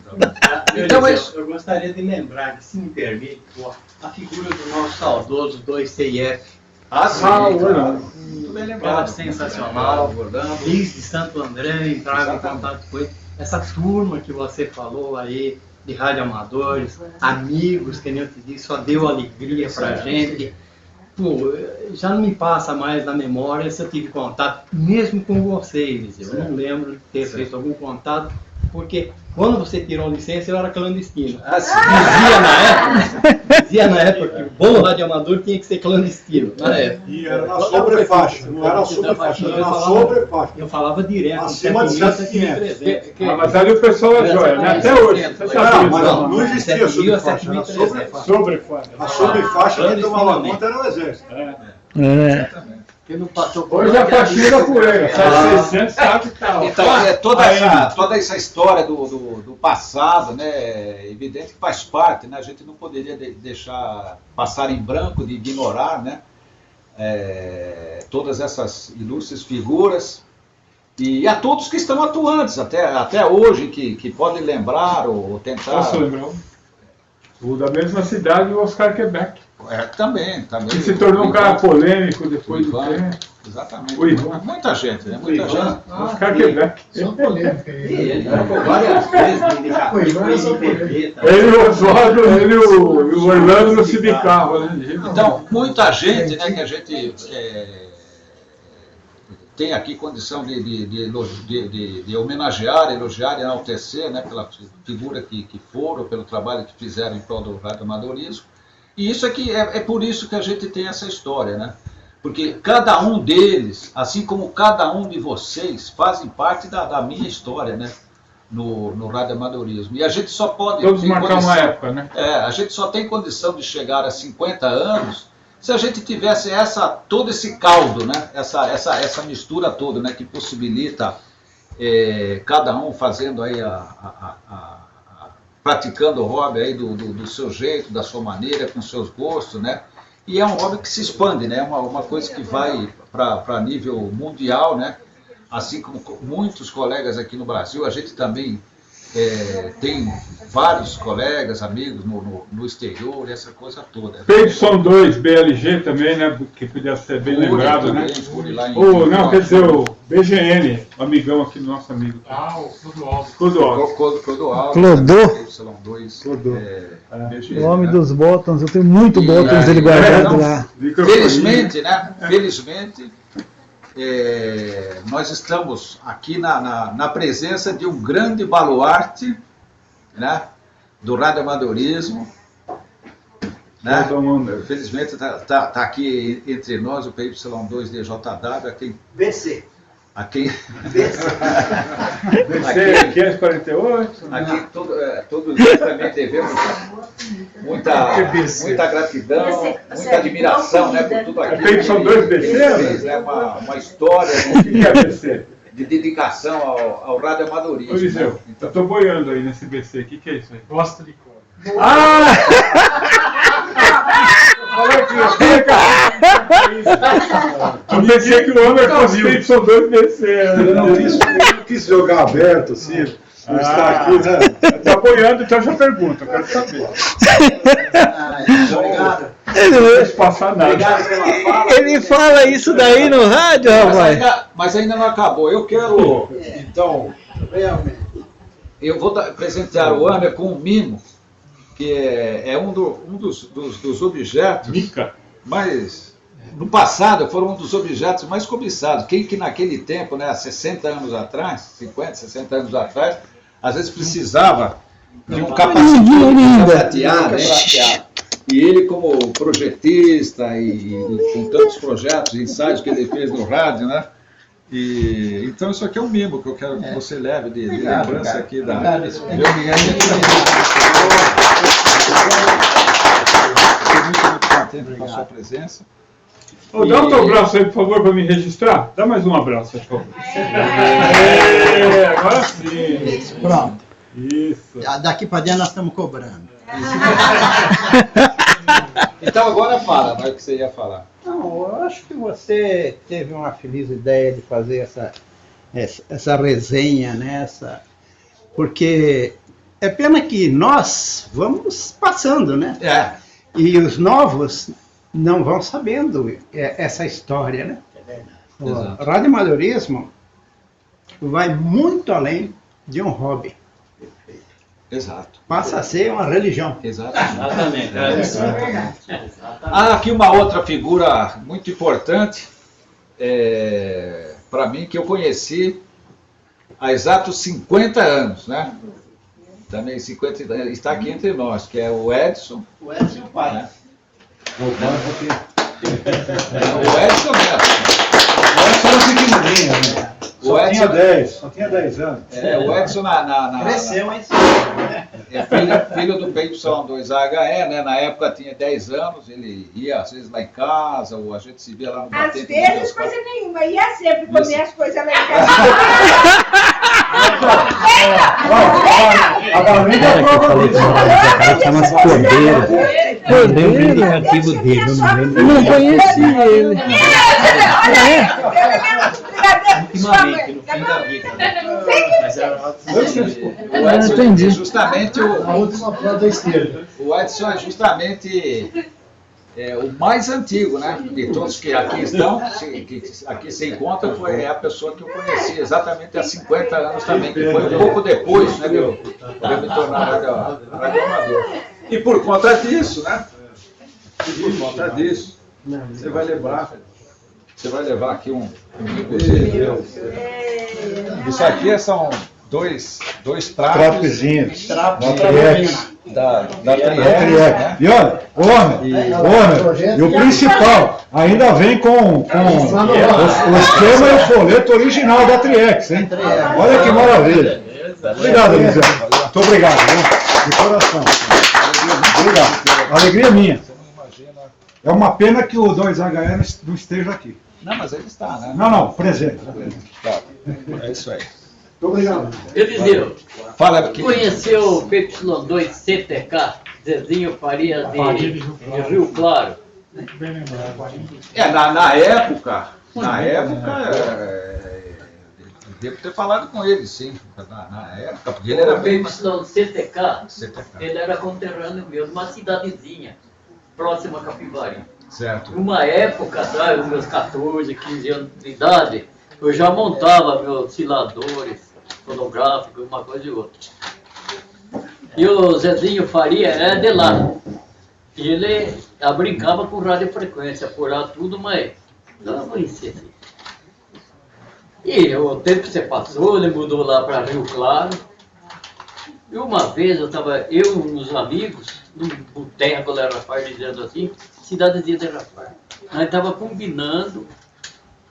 S5: Então, eu gostaria de lembrar, que se me permite, a figura do nosso saudoso 2CIF.
S1: Muito bem lembrado.
S5: Era sensacional. Desde Santo André, entrava em contato com ele. Essa turma que você falou aí, de radioamadores, amigos, que nem eu te disse, só deu alegria pra gente. Pô, já não me passa mais na memória se eu tive contato, mesmo com vocês. Eu não lembro de ter feito algum contato, porque quando você tirou licença eu era clandestino. Dizia na época que o bom radioamador tinha que ser clandestino. Na época.
S9: E era na sobrefaixa, não era sobrefaixa, era na sobrefaixa.
S5: Eu falava direto,
S9: Acima de 7.500.
S7: Mas ali o pessoal é joia, né? Até hoje.
S9: Não existia sobrefaixa, era sobrefaixa. A sobrefaixa que tomava conta era o exército.
S5: Que não passou por
S7: Hoje a faxina poeira, sai 600, sabe que tá.
S1: Então, toda essa história do passado, né, é evidente que faz parte, né, a gente não poderia deixar passar em branco, de ignorar, né, todas essas ilustres figuras, e a todos que estão atuantes, até hoje, que podem lembrar ou tentar...
S7: Posso lembrar? O da mesma cidade, o Oscar Quebec.
S1: Também.
S7: Que se tornou um cara polêmico depois do tempo.
S1: Exatamente.
S7: O Ivan.
S1: Muita gente, né? Muita gente.
S7: Oscar Quebec.
S5: Ele trocou várias vezes de IPP.
S7: Ele, o Oswaldo, ele e o Orlando não se bicavam, né?
S1: Então, muita gente, né, que a gente tem aqui condição de homenagear, elogiar e enaltecer, né, pela figura que foram, pelo trabalho que fizeram em prol do radioamadorismo. E isso aqui é por isso que a gente tem essa história, né? Porque cada um deles, assim como cada um de vocês, fazem parte da minha história, né? No radioamadorismo. E a gente só pode...
S7: Todos marcar uma época, né?
S1: A gente só tem condição de chegar a 50 anos se a gente tivesse todo esse caldo, né? Essa mistura toda, né? Que possibilita cada um fazendo aí praticando o hobby aí do seu jeito, da sua maneira, com seus gostos, né? E é um hobby que se expande, né? É uma coisa que vai para nível mundial, né? assim como muitos colegas aqui no Brasil, a gente também tem vários colegas, amigos no exterior, essa coisa toda.
S7: PY2 BLG também, né? Que podia ser bem lembrado,
S1: também,
S7: né?
S1: lá em
S7: Não, quer dizer, o BGN, o amigão aqui do nosso amigo.
S8: O Clodoaldo.
S1: Clodoaldo.
S2: Clodô.
S1: BGN,
S2: O homem
S1: né?
S2: dos botões, eu tenho muito botões dele guardado lá.
S1: Felizmente, né? Felizmente, nós estamos aqui na presença de um grande baluarte, né? Do radioamadorismo, né? Felizmente está aqui entre nós o PY2DJW, a quem
S7: BC 548.
S1: aqui todos nós também devemos muita gratidão, muita admiração, né, por tudo aquilo que
S7: PY2 BC?
S1: ele fez, né, uma história, né,
S7: O que é BC?
S1: de dedicação ao radioamadorismo.
S7: Ô, Eliseu,
S1: né?
S7: eu tô boiando aí nesse BC. O que é isso aí?
S8: Gosta de cor.
S7: Eu pensei que o homem fosse PY2 BC.
S9: Eu não quis jogar aberto, assim. Não está aqui, né?
S7: Tá boiando, então eu já pergunto, eu quero saber.
S3: Obrigado.
S7: Não deixa passar nada.
S2: Ele fala isso daí no rádio, rapaz.
S1: Mas ainda não acabou. Eu quero, então,
S3: Realmente.
S1: eu vou presentear o Amer com um mimo, que é um dos objetos,
S7: Mica.
S1: mas no passado foram um dos objetos mais cobiçados. Quem que naquele tempo, né, há 60 anos atrás, 50, 60 anos atrás, às vezes precisava de um capacete para pratear, né? E ele, como projetista e com tantos projetos, ensaios que ele fez no rádio, né? Então isso aqui é um mimo que eu quero que você leve de lembrança aqui da... Fiquei muito contente com a sua presença.
S7: Ô, dá um teu abraço aí, por favor, para me registrar. Dá mais um abraço, por favor. Agora sim.
S3: Pronto.
S7: Isso.
S3: Daqui para dentro nós estamos cobrando.
S1: Então agora fala, vai o que você ia falar.
S3: Não, eu acho que você teve uma feliz ideia de fazer essa resenha, né? Porque é pena que nós vamos passando, né? E os novos não vão sabendo essa história, né? O radioamadorismo vai muito além de um hobby.
S1: Exato.
S3: Passa a ser uma religião.
S6: Exatamente.
S1: Há aqui uma outra figura muito importante para mim, que eu conheci há exatos 50 anos, né? Também 50 anos, está aqui entre nós, que é o Edson.
S3: O Edson é o pai.
S1: Né? O Edson mesmo.
S9: O Edson era pequenininho, né? Só tinha 10 anos.
S1: O Edson
S3: Cresceu, hein?
S1: filho do PY2HE, né? Na época tinha 10 anos, ele ia às vezes lá em casa, ou a gente se via lá no
S4: Às
S1: batente.
S4: vezes, coisa nenhuma. Ia sempre comer as coisas lá em casa.
S9: A galinha é prova disso.
S2: Chama-se Cordeiro. Cordeiro?
S4: Indicativo dele,
S2: Eu não conheci ele.
S6: Ultimamente, no fim da vida.
S1: O Edson
S2: entendi.
S1: é justamente
S9: A última prova da esquerda.
S1: o Edson é justamente o mais antigo, né? De todos que aqui estão, que aqui se encontram, é a pessoa que eu conheci exatamente há 50 anos também, que foi um pouco depois, né, de eu me tornar radioamador. E por conta disso, né? Você vai levar aqui um isso aqui são dois trapos
S9: Trapezinhos.
S1: da Triex, né?
S9: E olha, homem, e o principal, ainda vem com o esquema e o folheto original da Triex, hein? Olha que maravilha. Obrigado, Eliseu. Muito obrigado, viu? De coração. Obrigado. Alegria minha. É uma pena que o 2HE não esteja aqui.
S1: Não, mas ele está, né?
S9: Não, presente.
S1: Tá. É isso aí.
S9: Muito obrigado.
S6: Eliseu,
S1: Fala aqui.
S6: conheceu o PY2 CTK, Zezinho Faria de Rio Claro?
S1: Na época, Devo ter falado com ele, sim, na época, porque ele era bem...
S6: CTK,
S1: CTK.
S6: ele era conterrâneo meu, numa cidadezinha, próxima a Capivari.
S1: Certo.
S6: Numa época, tá, os meus 14, 15 anos de idade, eu já montava meus osciladores fonográficos, uma coisa e outra. E o Zezinho Faria era de lá. E ele brincava com radiofrequência, por lá tudo, mas eu não conhecia assim. E o tempo que você passou, ele mudou lá para Rio Claro. E uma vez eu e uns amigos, num boteco, lá era Rafar, dizendo assim, cidadezinha de Rafar. Nós estávamos combinando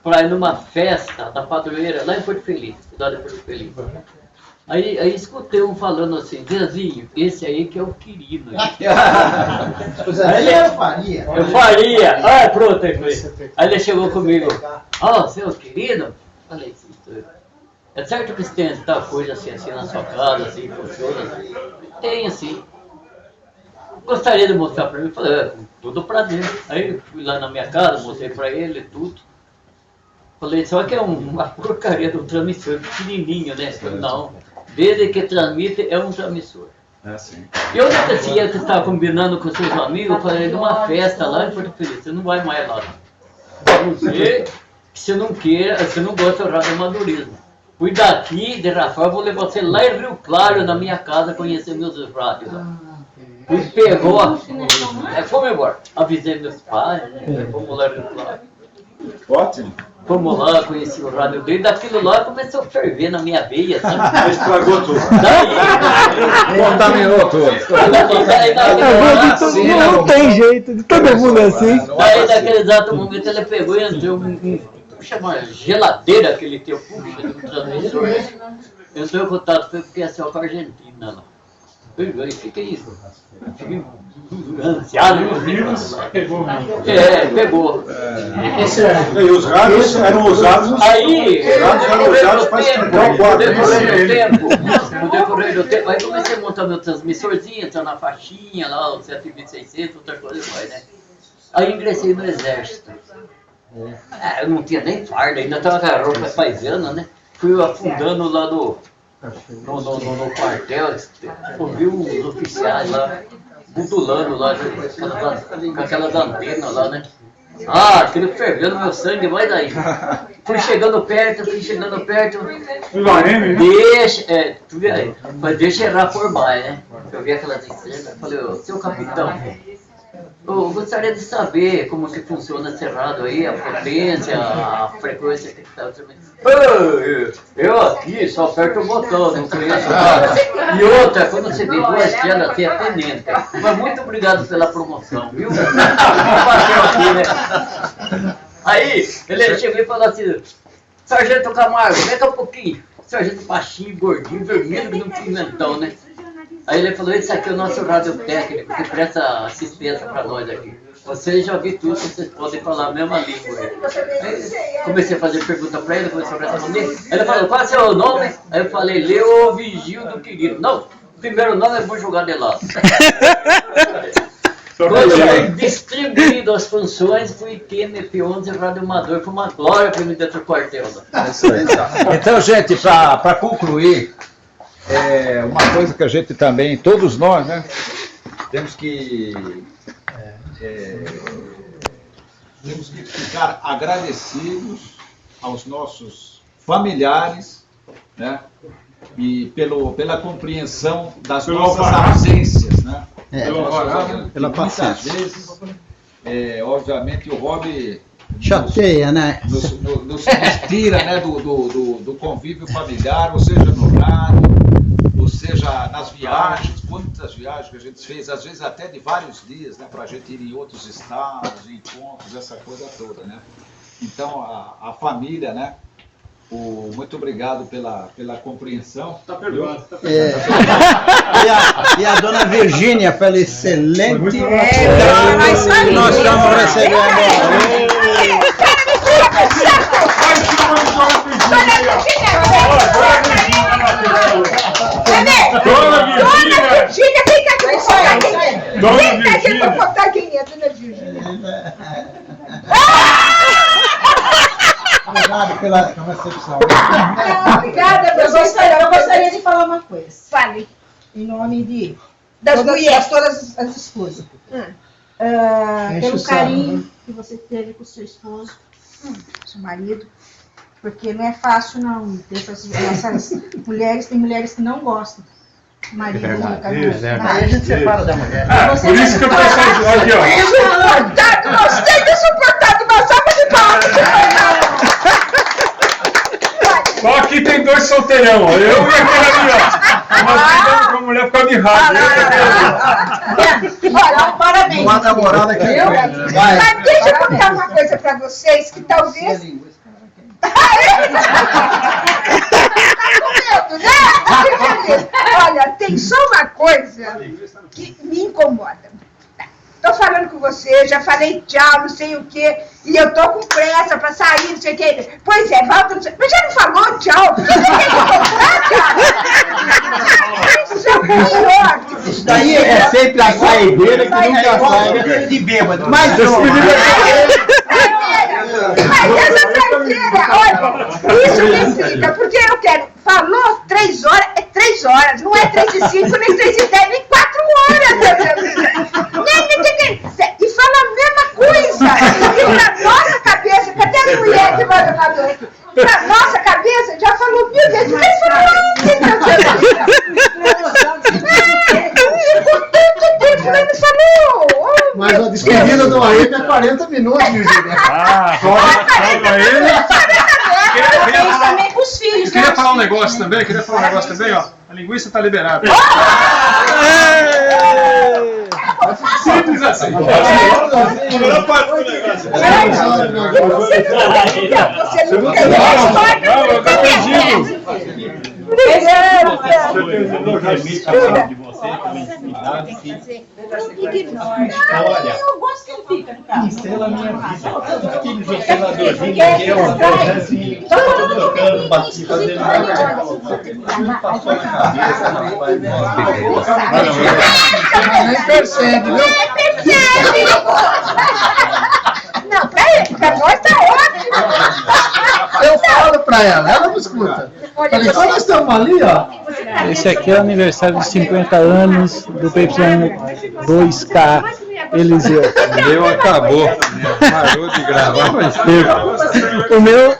S6: para ir numa festa da padroeira lá em Porto Feliz, cidade de Porto Feliz. Aí escutei um falando assim, Zezinho, esse aí que é o Quirino. Aí eu faria. Pronto, aí foi. Aí ele chegou comigo, você é o Quirino? Falei, sim, sou eu. É certo que você tem tal coisa assim na sua casa, assim, funciona assim? Tem, assim. Gostaria de mostrar para ele? Falei, com tudo prazer. Aí eu fui lá na minha casa, mostrei para ele tudo. Falei, só que é uma porcaria de um transmissor pequenininho, né? Falei, não, desde que transmite é um transmissor.
S1: É assim.
S6: E outra tia que estava combinando com seus amigos, eu falei, numa festa lá em Porto Feliz, você não vai mais lá. Você, que você não queira, você não gosta do radioamadorismo. Fui daqui de Rafael, vou levar você lá em Rio Claro, na minha casa, conhecer meus rádios lá. Fui, pegou, fomos embora. Avisei meus pais, né? Fomos lá em Rio Claro.
S1: Ótimo.
S6: Fomos lá, conheci o rádio dele, daquilo lá começou a ferver na minha veia, sabe?
S9: Estragou tudo.
S1: Contaminou tudo.
S2: Não tem jeito, de todo mundo é assim.
S6: Daí naquele exato momento ele pegou e entrou chama geladeira que ele tem, puxa, um transmissor. Entrou em contato, foi porque é só com a Argentina lá. Eu fica isso. Fiquei ansiado.
S7: O vírus pegou mesmo.
S6: Pegou.
S9: E os rádios eram usados.
S6: Aí,
S9: no
S6: no decorrer do tempo, aí comecei a montar meu transmissorzinho, entrar na faixinha lá, o 7600, outra coisa mais, né? Aí ingressei no exército. Eu não tinha nem farda, ainda estava com a roupa paisana, né? Fui afundando lá no quartel, ouvi uns oficiais lá, butulando lá, com aquelas antenas lá, né? Aquele fervendo meu sangue, mas daí. Fui chegando perto. Deixa errar por baixo, né? Eu vi aquelas estrelas, falei, seu capitão, eu gostaria de saber como que funciona esse rádio aí, a potência, a frequência que está também. Eu aqui só aperto o botão, não conheço nada. E outra, quando você vê duas telas, você é tenente. Mas muito obrigado pela promoção, viu? Aqui, né? Aí, ele chegou e falou assim, Sargento Camargo, vem cá um pouquinho. Sargento baixinho, gordinho, vermelho, que não pimentão, né? Aí ele falou, esse aqui é o nosso rádio técnico, que presta assistência para nós aqui. Vocês já viram tudo, vocês podem falar a mesma língua. Aí comecei a fazer pergunta para ele, começou a responder. Aí ele falou, qual é o seu nome? Aí eu falei, Leo Vigil do Quirino. Não, o primeiro nome eu vou jogar de lado. Quando distribuído as funções, fui QMP11 radioamador, foi uma glória para mim dentro do quartel.
S1: É isso aí. Então, gente, para concluir, uma coisa que a gente também, todos nós, né, temos que ficar agradecidos aos nossos familiares, né, e pela compreensão das nossas ausências, né?
S3: Pela paciência.
S1: Muitas vezes, obviamente, o hobby
S3: chateia, né?
S1: Nos tira, né, do convívio familiar, ou seja, no rádio, ou seja, nas viagens, quantas viagens que a gente fez, às vezes até de vários dias, né, para a gente ir em outros estados, encontros, essa coisa toda, né? Então, a família, né? Muito obrigado pela compreensão.
S7: Tá perdoado.
S3: E a dona Virgínia, pela excelente.
S4: Nós
S3: estamos recebendo.
S7: Dona Virgínia,
S4: vem cá que eu vou contar quem é.
S7: Dona
S4: Vem cá que eu
S7: Virgínia.
S4: vou contar quem é, Dona Virgínia.
S3: Obrigado pela recepção.
S4: Obrigada,
S10: Eu gostaria de falar uma coisa.
S4: Fale.
S10: Em nome
S4: Das
S10: todas,
S4: mulheres.
S10: todas as esposas.
S3: Enche
S10: Pelo
S3: o saco,
S10: carinho
S3: né?
S10: que você teve com o seu esposo, seu marido, porque não é fácil não ter essas mulheres, tem mulheres que não gostam. O marido
S3: Aí a gente separa da mulher.
S10: Você
S7: Por isso que o pessoal aqui, ó.
S4: Insuportável, gostei de insuportável, uma salva de palmas.
S7: Só aqui tem 2 solteirão, ó. Eu e aquele ali, ó. Nós brigamos com a mulher por causa de rádio.
S4: Olha, parabéns.
S3: Uma namorada aqui.
S4: Viu? Mas deixa eu contar uma coisa pra vocês que talvez. Olha, tem só uma coisa que me incomoda. Tô falando com você, já falei tchau, não sei o quê, e eu tô com pressa pra sair, não sei o quê. Pois é, volta, não sei, mas já não falou tchau? Por que você tem que voltar, cara? Isso é pior.
S3: Isso daí é sempre a saideira que nunca sai de bêbado. Mas
S4: Mas essa traideira, olha, isso me implica, porque eu quero, falou 3 horas, é 3 horas, não é 3:05, nem 3:10, nem 4 horas. E fala a mesma coisa. E pra nossa cabeça, cadê a mulher que manda falar aqui? Pra nossa cabeça, já falou 1000 vezes, mas falou por tanto tempo, mas não falou.
S3: Mas a despedida do Ayrton é 40 minutos, Virgínia.
S7: Fala ele.
S10: Isso também com os filhos.
S8: Eu queria falar um negócio também, ó. A linguiça tá liberada. Simples assim.
S7: Melhor parte do negócio.
S4: Você não tem resposta.
S7: Não, eu tô perdido.
S10: Eu gosto que ele fica no carro.
S8: Pincela a minha vida. Aqueles
S10: observadorzinhos
S8: aqui, eu projezinho, tocando, bati, fazendo passou na cabeça, rapaz.
S3: Nem percebe, viu?
S4: Não, pra nós tá ótimo.
S3: Eu falo pra ela não escuta. Falei, só nós estamos ali, ó.
S2: Esse aqui é o aniversário de 50 anos do PY2K Eliseu.
S1: O meu acabou. Parou de gravar faz tempo.
S2: O meu